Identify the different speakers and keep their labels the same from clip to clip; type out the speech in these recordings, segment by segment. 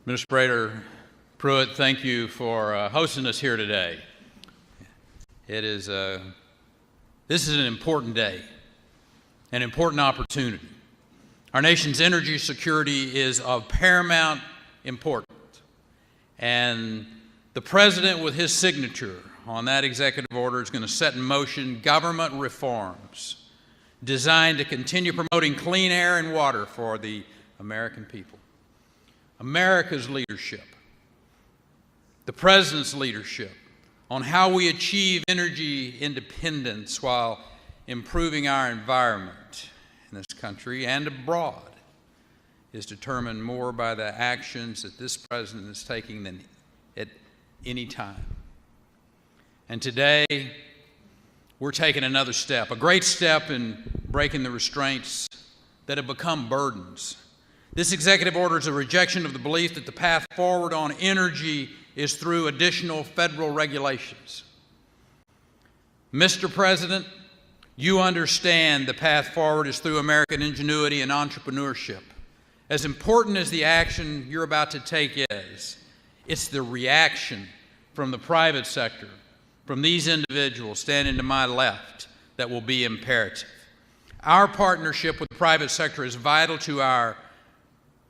Speaker 1: Administrator Pruitt, thank you for hosting us here today. This is an important day, an important opportunity. Our nation's energy security is of paramount importance, and the President, with his signature on that executive order, is going to set in motion government reforms designed to continue promoting clean air and water for the American people. America's leadership, the President's leadership on how we achieve energy independence while improving our environment in this country and abroad is determined more by the actions that this President is taking than at any time. And today, we're taking another step, a great step in breaking the restraints that have become burdens. This executive order is a rejection of the belief that the path forward on energy is through additional federal regulations. Mr. President, you understand the path forward is through American ingenuity and entrepreneurship. As important as the action you're about to take is, it's the reaction from the private sector, from these individuals standing to my left, that will be imperative. Our partnership with the private sector is vital to our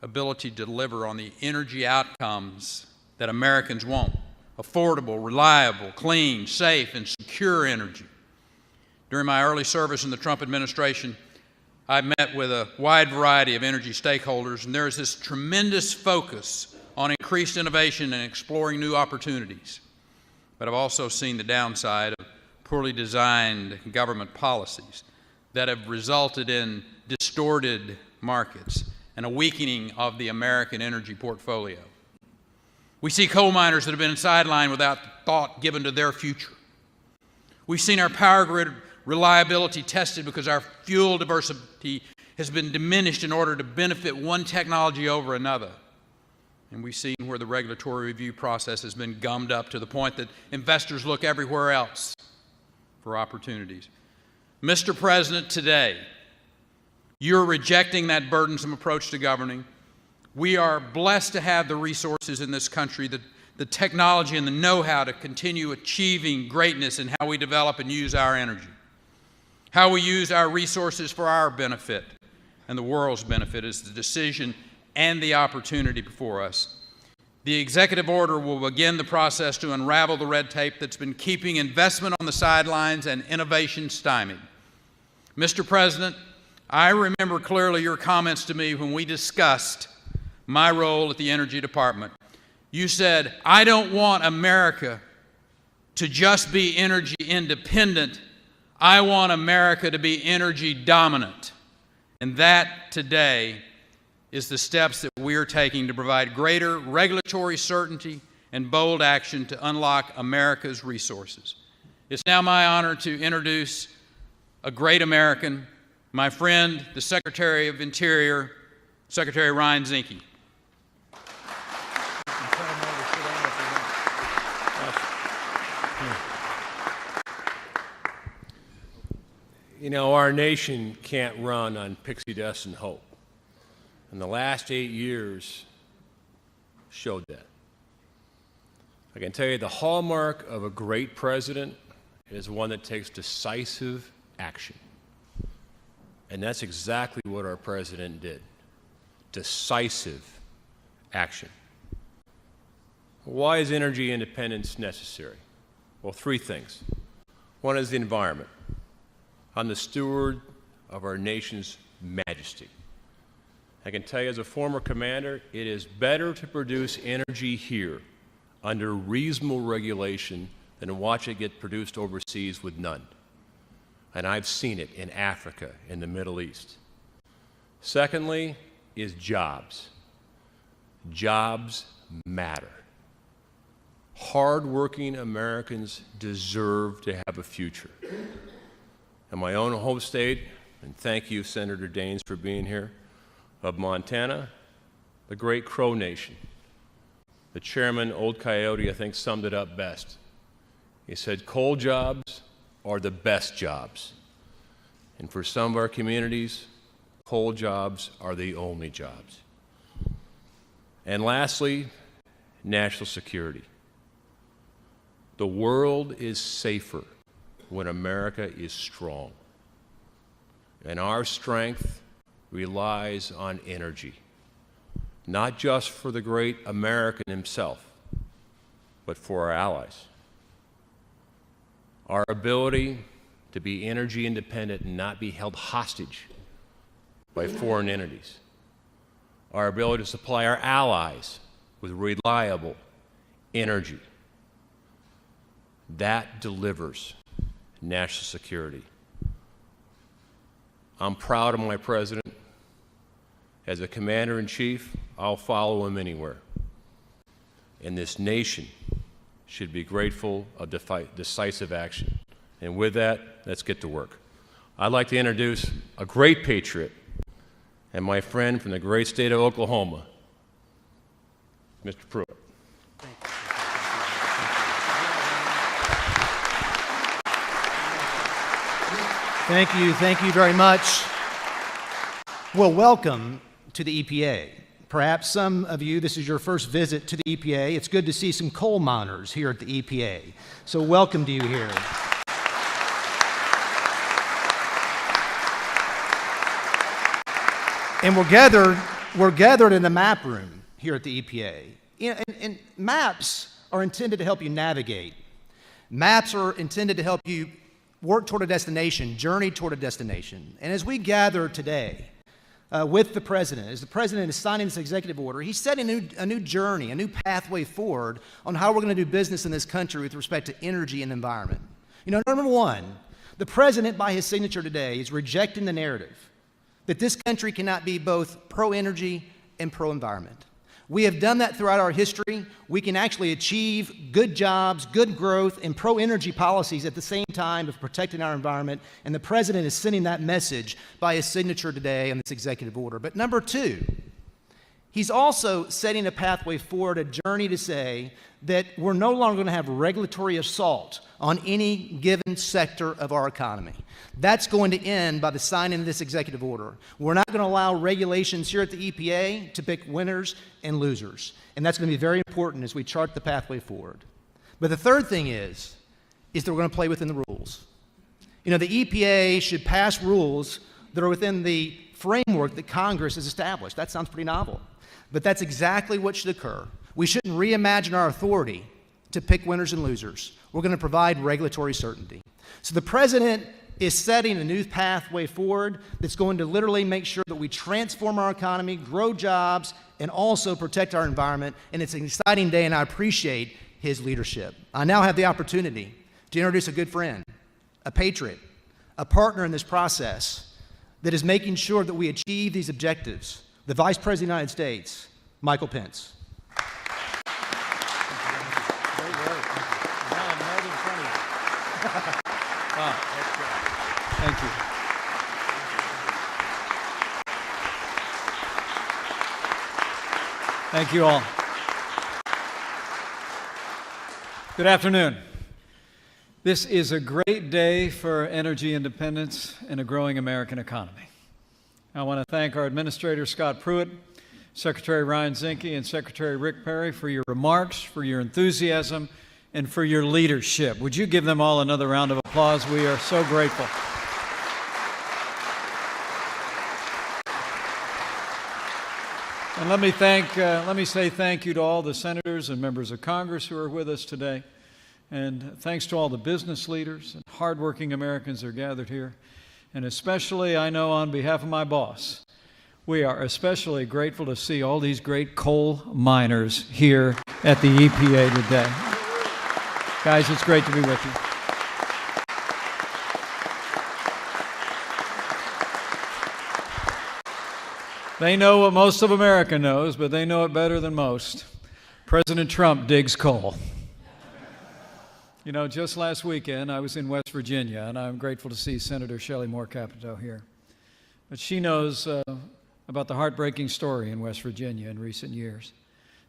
Speaker 1: ability to deliver on the energy outcomes that Americans want: affordable, reliable, clean, safe, and secure energy. During my early service in the Trump administration, I met with a wide variety of energy stakeholders, and there is this tremendous focus on increased innovation and exploring new opportunities. But I've also seen the downside of poorly designed government policies that have resulted in distorted markets and a weakening of the American energy portfolio. We see coal miners that have been sidelined without thought given to their future. We've seen our power grid reliability tested because our fuel diversity has been diminished in order to benefit one technology over another. And we've seen where the regulatory review process has been gummed up to the point that investors look everywhere else for opportunities. Mr. President, today, you're rejecting that burdensome approach to governing. We are blessed to have the resources in this country, the technology and the know-how to continue achieving greatness in how we develop and use our energy. How we use our resources for our benefit and the world's benefit is the decision and the opportunity before us. The executive order will begin the process to unravel the red tape that's been keeping investment on the sidelines and innovation stymied. Mr. President, I remember clearly your comments to me when we discussed my role at the Energy Department. You said, "I don't want America to just be energy independent. I want America to be energy dominant." And that today is the steps that we're taking to provide greater regulatory certainty and bold action to unlock America's resources. It's now my honor to introduce a great American, my friend, the Secretary of Interior, Secretary Ryan Zinke.
Speaker 2: You know, our nation can't run on pixie dust and hope. And the last 8 years showed that. I can tell you the hallmark of a great president is one that takes decisive action. And that's exactly what our president did. Decisive action. Why is energy independence necessary? Well, 3 things. One is the environment. I'm the steward of our nation's majesty. I can tell you as a former commander, it is better to produce energy here under reasonable regulation than to watch it get produced overseas with none. And I've seen it in Africa, in the Middle East. Secondly is jobs. Jobs matter. Hard-working Americans deserve to have a future. In my own home state, and thank you, Senator Daines, for being here, of Montana, the great Crow Nation. The chairman, Old Coyote, I think summed it up best. He said, coal jobs are the best jobs. And for some of our communities, coal jobs are the only jobs. And lastly, national security. The world is safer when America is strong. And our strength relies on energy, not just for the great American himself, but for our allies. Our ability to be energy independent and not be held hostage by foreign entities. Our ability to supply our allies with reliable energy. That delivers national security. I'm proud of my president. As a commander-in-chief, I'll follow him anywhere. And this nation should be grateful of decisive action. And with that, let's get to work. I'd like to introduce a great patriot and my friend from the great state of Oklahoma, Mr. Pruitt.
Speaker 3: Thank you very much. Well, welcome to the EPA. Perhaps some of you, this is your first visit to the EPA. It's good to see some coal miners here at the EPA. So welcome to you here. And we're gathered in the map room here at the EPA. And maps are intended to help you navigate. Maps are intended to help you work toward a destination, journey toward a destination. And as we gather today with the president, as the president is signing this executive order, he's setting a new journey, a new pathway forward on how we're going to do business in this country with respect to energy and environment. You know, number one, the president, by his signature today, is rejecting the narrative that this country cannot be both pro-energy and pro-environment. We have done that throughout our history. We can actually achieve good jobs, good growth, and pro-energy policies at the same time of protecting our environment, and the president is sending that message by his signature today on this executive order. But number two, he's also setting a pathway forward, a journey to say that we're no longer going to have regulatory assault on any given sector of our economy. That's going to end by the signing of this executive order. We're not going to allow regulations here at the EPA to pick winners and losers. And that's going to be very important as we chart the pathway forward. But the third thing is that we're going to play within the rules. You know, the EPA should pass rules that are within the framework that Congress has established. That sounds pretty novel. But that's exactly what should occur. We shouldn't reimagine our authority to pick winners and losers. We're going to provide regulatory certainty. So the president is setting a new pathway forward that's going to literally make sure that we transform our economy, grow jobs, and also protect our environment. And it's an exciting day, and I appreciate his leadership. I now have the opportunity to introduce a good friend, a patriot, a partner in this process that is making sure that we achieve these objectives, the Vice President of the United States, Michael Pence.
Speaker 4: Thank you. Thank you all. Good afternoon. This is a great day for energy independence and a growing American economy. I want to thank our Administrator Scott Pruitt, Secretary Ryan Zinke, and Secretary Rick Perry for your remarks, for your enthusiasm, and for your leadership. Would you give them all another round of applause? We are so grateful. And let me say thank you to all the senators and members of Congress who are with us today. And thanks to all the business leaders and hardworking Americans that are gathered here. And especially, I know on behalf of my boss, we are especially grateful to see all these great coal miners here at the EPA today. Guys, it's great to be with you. They know what most of America knows, but they know it better than most. President Trump digs coal. You know, just last weekend, I was in West Virginia, and I'm grateful to see Senator Shelley Moore Capito here. But she knows about the heartbreaking story in West Virginia in recent years.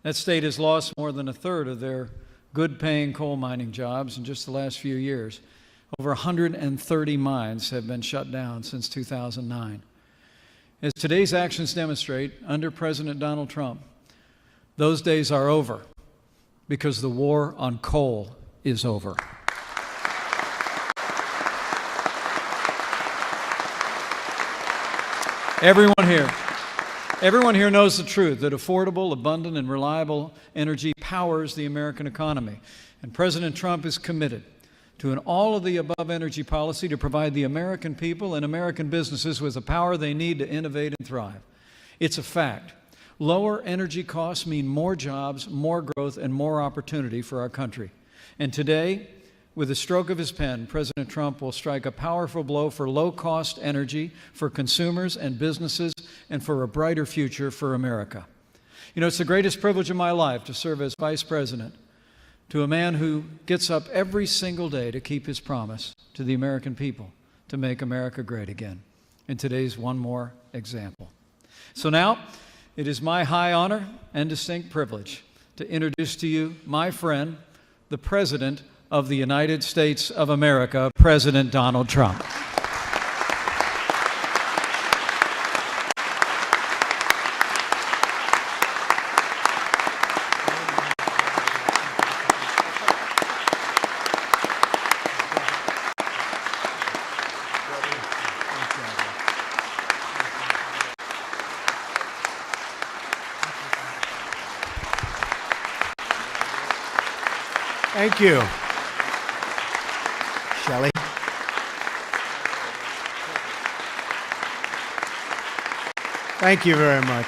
Speaker 4: That state has lost more than a third of their good-paying coal mining jobs in just the last few years. Over 130 mines have been shut down since 2009. As today's actions demonstrate, under President Donald Trump, Those days are over because the war on coal is over. Everyone here knows the truth that affordable, abundant, and reliable energy powers the American economy. And President Trump is committed to an all-of-the-above energy policy to provide the American people and American businesses with the power they need to innovate and thrive. It's a fact. Lower energy costs mean more jobs, more growth, and more opportunity for our country. And today, with a stroke of his pen, President Trump will strike a powerful blow for low-cost energy, for consumers and businesses, and for a brighter future for America. You know, it's the greatest privilege of my life to serve as Vice President to a man who gets up every single day to keep his promise to the American people to make America great again. And today's one more example. So now, it is my high honor and distinct privilege to introduce to you my friend, the President of the United States of America, President Donald Trump.
Speaker 5: Thank you, Shelley. Thank you very much.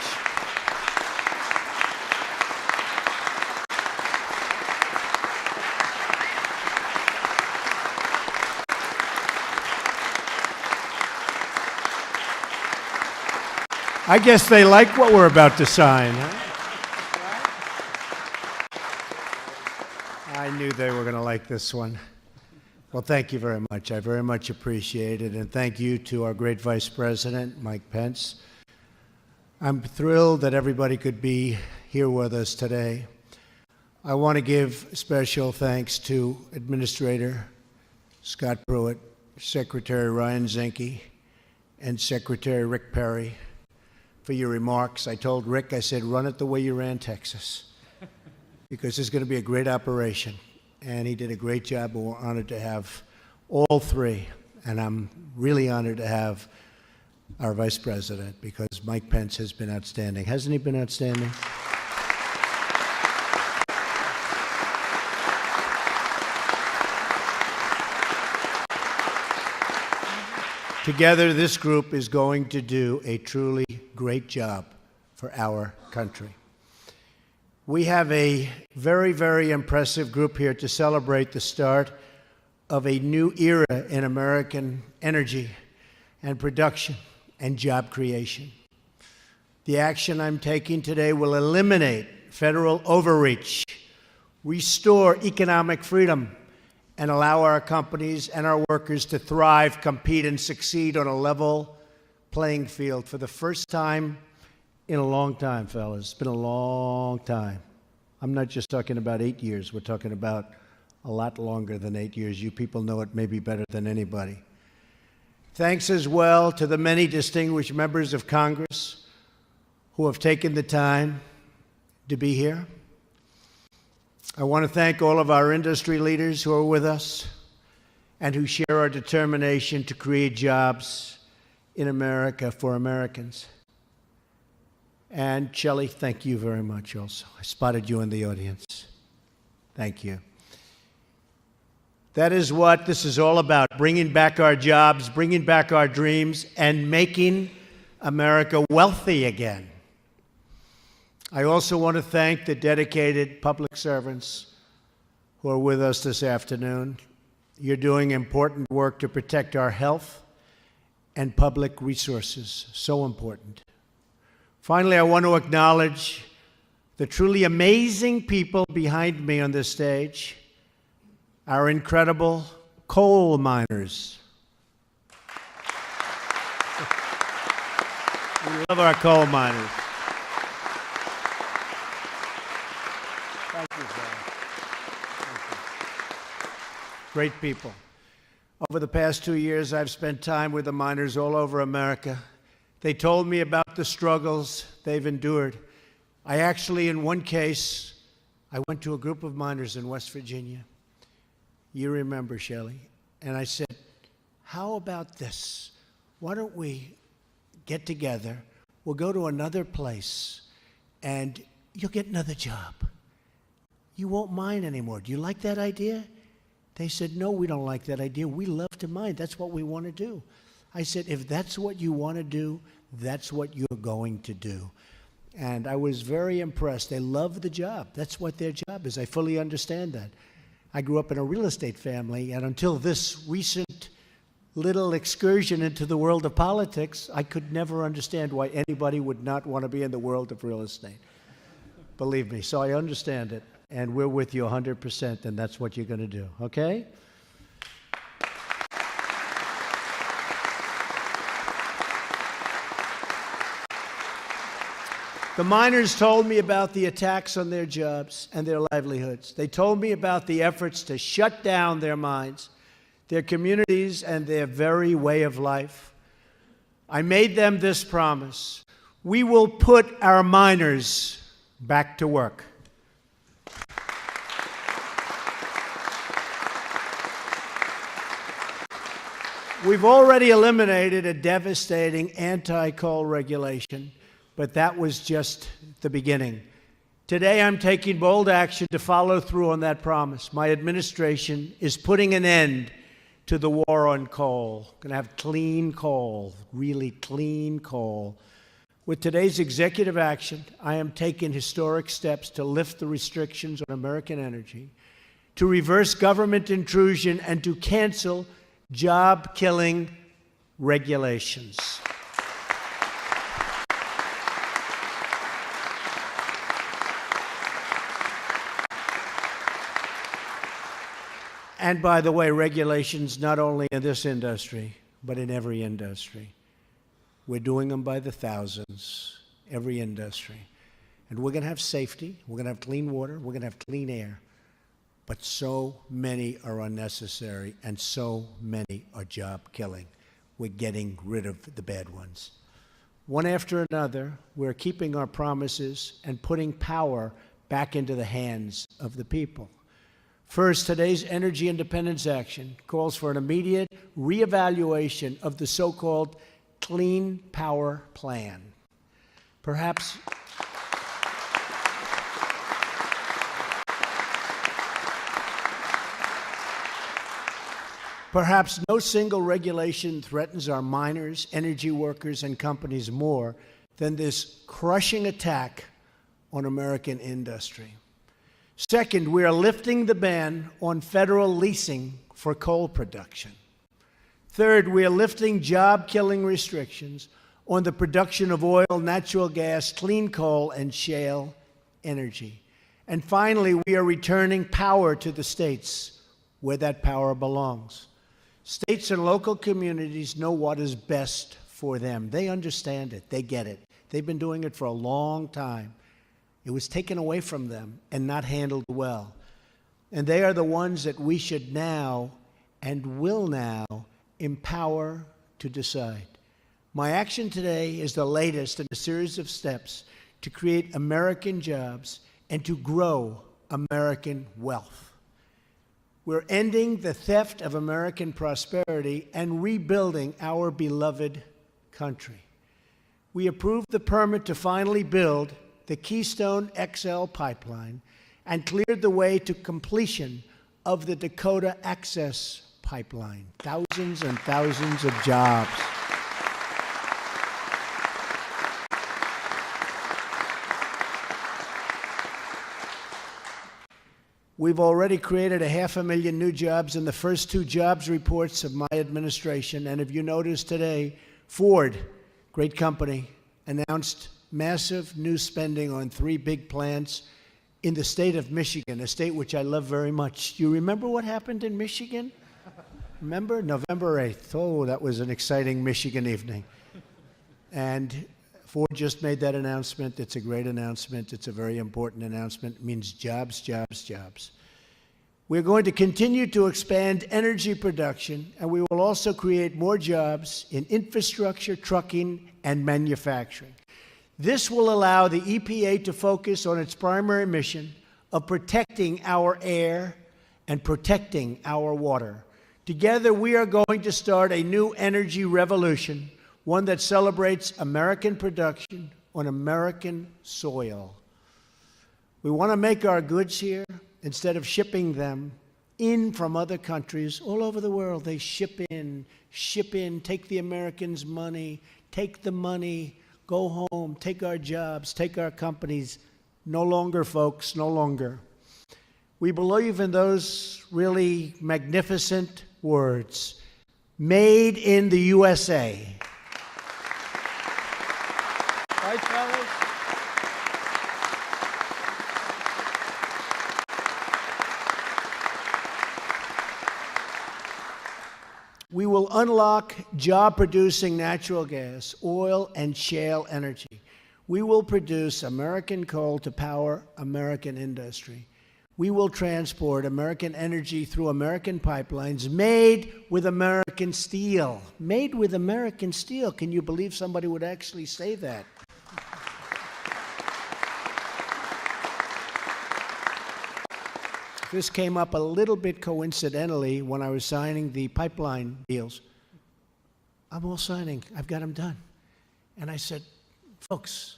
Speaker 5: I guess they like what we're about to sign, huh? I knew they were going to like this one. Well, thank you very much. I very much appreciate it. And thank you to our great Vice President, Mike Pence. I'm thrilled that everybody could be here with us today. I want to give special thanks to Administrator Scott Pruitt, Secretary Ryan Zinke, and Secretary Rick Perry for your remarks. I told Rick, I said, run it the way you ran Texas, because it's going to be a great operation. And he did a great job. We're honored to have all three. And I'm really honored to have our Vice President, because Mike Pence has been outstanding. Hasn't he been outstanding? Together, this group is going to do a truly great job for our country. We have a very, very impressive group here to celebrate the start of a new era in American energy and production and job creation. The action I'm taking today will eliminate federal overreach, restore economic freedom, and allow our companies and our workers to thrive, compete, and succeed on a level playing field for the first time in a long time, fellas. It's been a long time. I'm not just talking about 8 years. We're talking about a lot longer than 8 years. You people know it maybe better than anybody. Thanks as well to the many distinguished members of Congress who have taken the time to be here. I want to thank all of our industry leaders who are with us and who share our determination to create jobs in America for Americans. And Shelley, thank you very much also. I spotted you in the audience. Thank you. That is what this is all about, bringing back our jobs, bringing back our dreams, and making America wealthy again. I also want to thank the dedicated public servants who are with us this afternoon. You're doing important work to protect our health and public resources. So important. Finally, I want to acknowledge the truly amazing people behind me on this stage, our incredible coal miners. We love our coal miners. Thank you, sir. Thank you. Great people. Over the past 2 years, I've spent time with the miners all over America. They told me about the struggles they've endured. I actually, in one case, I went to a group of miners in West Virginia. You remember, Shelley. And I said, how about this? Why don't we get together? We'll go to another place, and you'll get another job. You won't mine anymore. Do you like that idea? They said, no, we don't like that idea. We love to mine. That's what we want to do. I said, if that's what you want to do, that's what you're going to do. And I was very impressed. They love the job. That's what their job is. I fully understand that. I grew up in a real estate family, and until this recent little excursion into the world of politics, I could never understand why anybody would not want to be in the world of real estate. Believe me, so I understand it, and we're with you 100%, and that's what you're going to do, okay? The miners told me about the attacks on their jobs and their livelihoods. They told me about the efforts to shut down their mines, their communities, and their very way of life. I made them this promise: we will put our miners back to work. We've already eliminated a devastating anti-coal regulation, but that was just the beginning. Today, I'm taking bold action to follow through on that promise. My administration is putting an end to the war on coal. We're going to have clean coal, really clean coal. With today's executive action, I am taking historic steps to lift the restrictions on American energy, to reverse government intrusion, and to cancel job-killing regulations. And by the way, regulations not only in this industry, but in every industry. We're doing them by the thousands, every industry. And we're going to have safety, we're going to have clean water, we're going to have clean air. But so many are unnecessary, and so many are job-killing. We're getting rid of the bad ones. One after another, we're keeping our promises and putting power back into the hands of the people. First, today's energy independence action calls for an immediate reevaluation of the so-called Clean Power Plan. Perhaps no single regulation threatens our miners, energy workers, and companies more than this crushing attack on American industry. Second, we are lifting the ban on federal leasing for coal production. Third, we are lifting job-killing restrictions on the production of oil, natural gas, clean coal, and shale energy. And finally, we are returning power to the states where that power belongs. States and local communities know what is best for them. They understand it. They get it. They've been doing it for a long time. It was taken away from them and not handled well. And they are the ones that we should now and will now empower to decide. My action today is the latest in a series of steps to create American jobs and to grow American wealth. We're ending the theft of American prosperity and rebuilding our beloved country. We approved the permit to finally build the Keystone XL pipeline and cleared the way to completion of the Dakota Access Pipeline. Thousands and thousands of jobs. We've already created 500,000 new jobs in the first two jobs reports of my administration. And if you noticed today, Ford, great company, announced massive new spending on 3 big plants in the state of Michigan, a state which I love very much. Do you remember what happened in Michigan? Remember? November 8th. Oh, that was an exciting Michigan evening. And Ford just made that announcement. It's a great announcement. It's a very important announcement. It means jobs, jobs, jobs. We're going to continue to expand energy production, and we will also create more jobs in infrastructure, trucking, and manufacturing. This will allow the EPA to focus on its primary mission of protecting our air and protecting our water. Together, we are going to start a new energy revolution, one that celebrates American production on American soil. We want to make our goods here instead of shipping them in from other countries all over the world. They ship in, take the Americans' money, take the money, go home, take our jobs, take our companies. No longer, folks, no longer. We believe in those really magnificent words, made in the USA. Right, fellas? We will unlock job-producing natural gas, oil, and shale energy. We will produce American coal to power American industry. We will transport American energy through American pipelines made with American steel. Made with American steel. Can you believe somebody would actually say that? This came up a little bit coincidentally when I was signing the pipeline deals. I'm all signing. I've got them done. And I said, folks,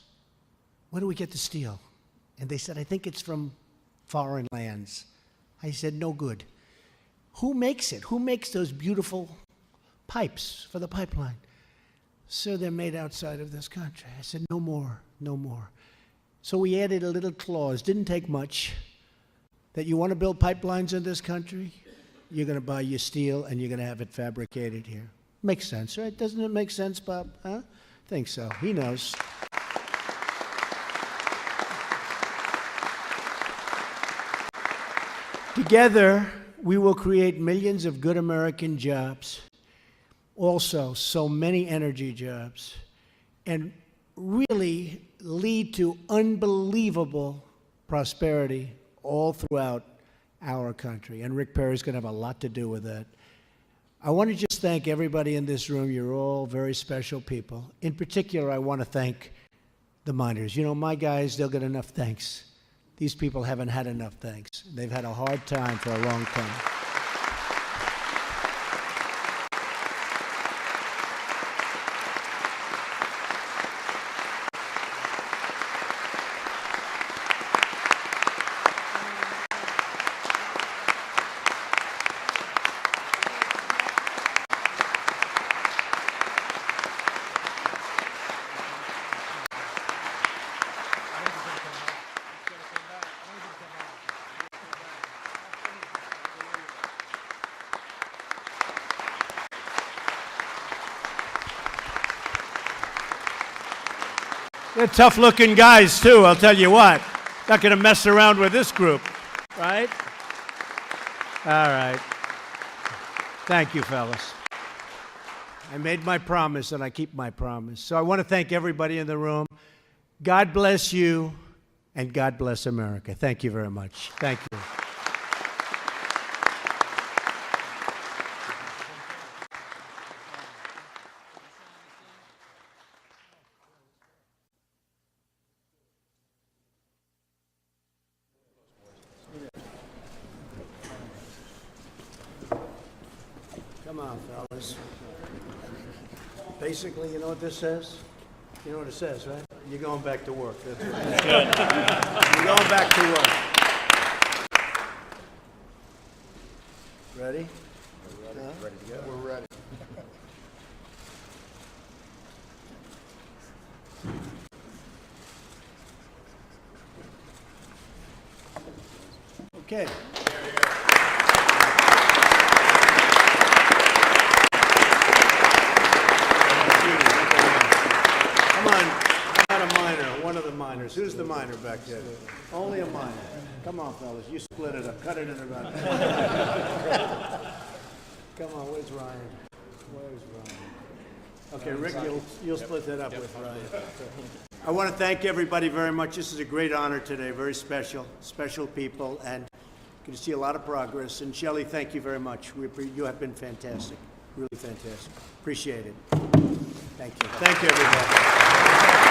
Speaker 5: where do we get the steel? And they said, I think it's from foreign lands. I said, no good. Who makes it? Who makes those beautiful pipes for the pipeline? So they're made outside of this country. I said, no more, no more. So we added a little clause, didn't take much, that you want to build pipelines in this country, you're going to buy your steel and you're going to have it fabricated here. Makes sense, right? Doesn't it make sense, Bob? Huh? Think so. He knows. Together, we will create millions of good American jobs, also so many energy jobs, and really lead to unbelievable prosperity all throughout our country. And Rick Perry's going to have a lot to do with that. I want to just thank everybody in this room. You're all very special people. In particular, I want to thank the miners. You know, my guys, they'll get enough thanks. These people haven't had enough thanks. They've had a hard time for a long time. They're tough-looking guys, too, I'll tell you what. Not going to mess around with this group, right? All right. Thank you, fellas. I made my promise, and I keep my promise. So I want to thank everybody in the room. God bless you, and God bless America. Thank you very much. Thank you. Come on, fellas. Basically, you know what this says? You know what it says, right? You're going back to work. That's what it says. You're going back to work. Ready? We're ready. Ready to go? We're ready. Okay. One of the miners. Who's the miner back there? Only a miner. Come on, fellas. You split it up. Cut it in about. Come on. Where's Ryan? Where's Ryan? Okay, Rick, you'll split that up with Ryan. I want to thank everybody very much. This is a great honor today. Very special people, and good to see a lot of progress. And Shelley, thank you very much. You have been fantastic. Really fantastic. Appreciate it. Thank you. Thank you, everybody.